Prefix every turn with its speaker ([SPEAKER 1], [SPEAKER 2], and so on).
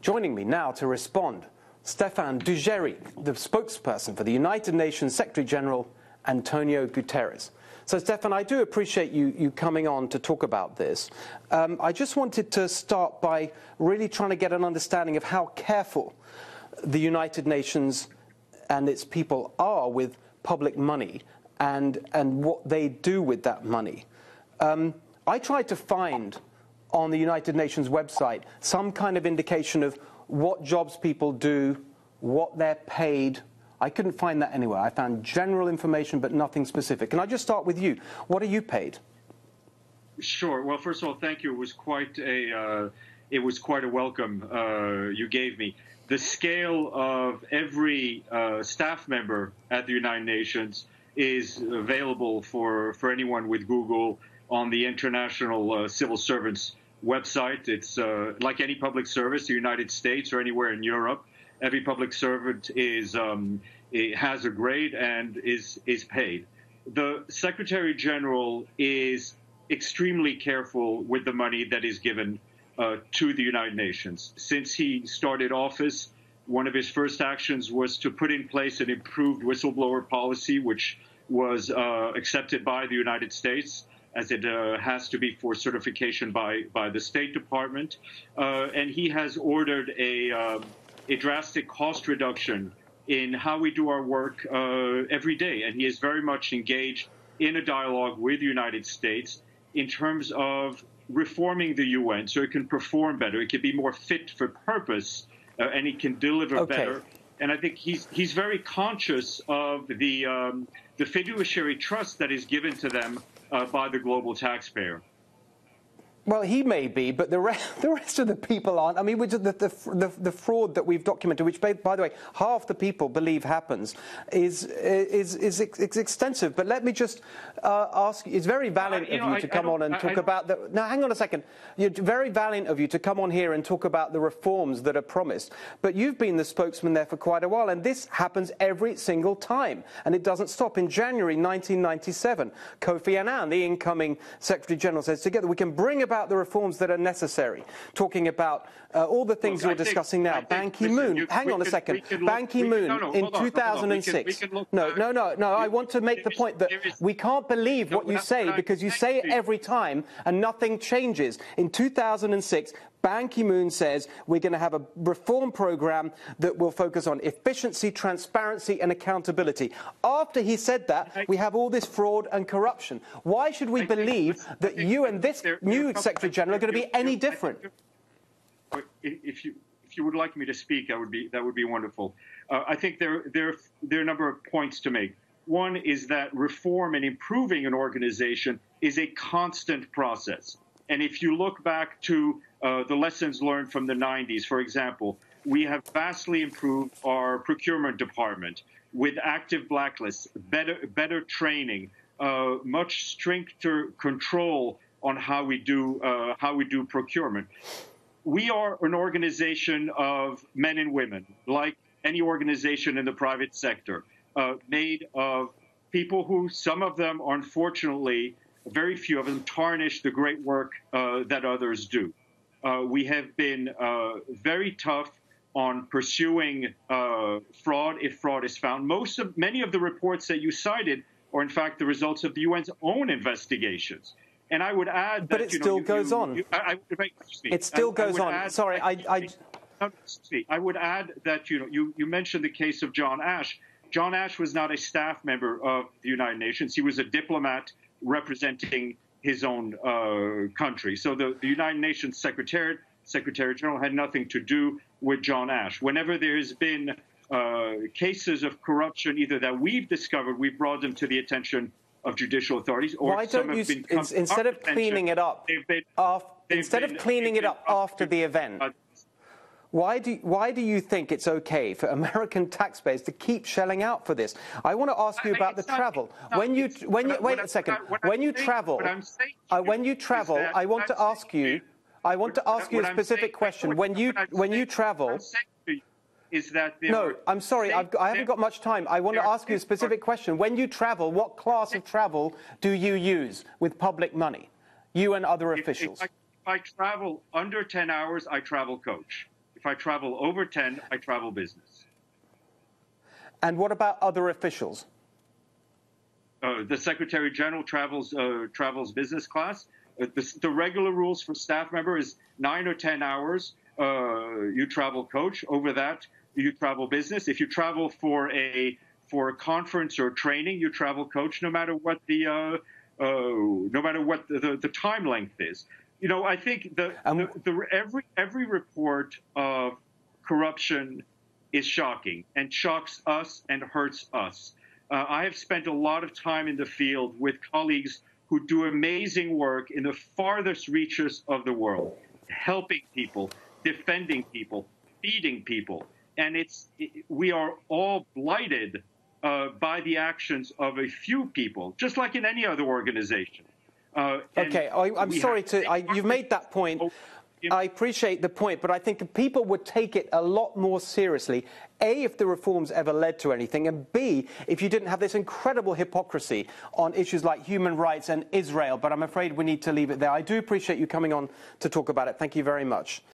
[SPEAKER 1] Joining me now to respond, Stephane Dujarric, the spokesperson for the United Nations Secretary-General, Antonio Guterres. So, Stephane, I do appreciate you coming on to talk about this. I just wanted to start by really trying to get an understanding of how careful the United Nations and its people are with public money and what they do with that money. I tried to find on the United Nations website some kind of indication of what jobs people do, what they're paid. I couldn't find that anywhere. I found general information, but nothing specific. Can I just start with you? What are you paid?
[SPEAKER 2] Sure. Well, first of all, thank you. It was quite a welcome you gave me. The scale of every staff member at the United Nations is available for anyone with Google on the International Civil Servants website. It's like any public service, the United States or anywhere in Europe. Every public servant has a grade and is paid. The Secretary General is extremely careful with the money that is given to the United Nations. Since he started office, one of his first actions was to put in place an improved whistleblower policy, which was accepted by the United States, as it has to be for certification by the State Department. And he has ordered a drastic cost reduction in how we do our work every day. And he is very much engaged in a dialogue with the United States in terms of reforming the UN so it can perform better, it can be more fit for purpose, and it can deliver better. And I think he's very conscious of the fiduciary trust that is given to them by the global taxpayer.
[SPEAKER 1] Well, he may be, but the rest of the people aren't. I mean, the fraud that we've documented, which, by the way, half the people believe happens, is extensive. But let me just ask you, it's very valiant of you to come on and talk about the... Now, hang on a second. It's very valiant of you to come on here and talk about the reforms that are promised. But you've been the spokesman there for quite a while, and this happens every single time. And it doesn't stop. In January 1997, Kofi Annan, the incoming Secretary-General, says, together we can bring about the reforms that are necessary, talking about all the things you're discussing now. Ban Ki-moon, hang on a second. Ban Ki-moon in 2006. No, I want to make the point that we can't believe what you say because you say it every time and nothing changes. In 2006, Ban Ki-moon says we're going to have a reform program that will focus on efficiency, transparency and accountability. After he said that, we have all this fraud and corruption. Why should we believe that you and this new Secretary General are going to be any different?
[SPEAKER 2] If you would like me to speak, that would be wonderful. I think there are a number of points to make. One is that reform and improving an organization is a constant process. And if you look back to the lessons learned from the 90s, for example, we have vastly improved our procurement department with active blacklists, better training, much stricter control on how we do procurement. We are an organization of men and women, like any organization in the private sector, made of people who, some of them, are unfortunately, very few of them, tarnish the great work that others do. We have been very tough on pursuing fraud if fraud is found. Many of the reports that you cited are, in fact, the results of the UN's own investigations. And I would add that...
[SPEAKER 1] But it still goes on. It still goes on. Sorry,
[SPEAKER 2] I would add that, you mentioned the case of John Ash. John Ash was not a staff member of the United Nations. He was a diplomat representing his own country. So the United Nations Secretary General had nothing to do with John Ash. Whenever there's been cases of corruption, either that we've discovered, we've brought them to the attention of judicial authorities, or
[SPEAKER 1] why don't you, instead of cleaning it up, after the event, why do you think it's okay for American taxpayers to keep shelling out for this? I want to ask you about the travel. Wait a second. When you travel, I want to ask you a specific question. When you travel. No, I'm sorry, I haven't got much time. I want to ask you a specific question. When you travel, what class of travel do you use with public money, you and other officials?
[SPEAKER 2] If I travel under 10 hours, I travel coach. If I travel over 10, I travel business.
[SPEAKER 1] And what about other officials?
[SPEAKER 2] The Secretary General travels business class. The regular rules for staff member is 9 or 10 hours. You travel coach. Over that, you travel business. If you travel for a conference or training, you travel coach. No matter what the time length is. You know, I think every report of corruption is shocking and shocks us and hurts us. I have spent a lot of time in the field with colleagues who do amazing work in the farthest reaches of the world, helping people, defending people, feeding people. And we are all blighted by the actions of a few people, just like in any other organization.
[SPEAKER 1] Okay, I'm sorry you've made that point. I appreciate the point, but I think people would take it a lot more seriously, A, if the reforms ever led to anything, and B, if you didn't have this incredible hypocrisy on issues like human rights and Israel. But I'm afraid we need to leave it there. I do appreciate you coming on to talk about it. Thank you very much.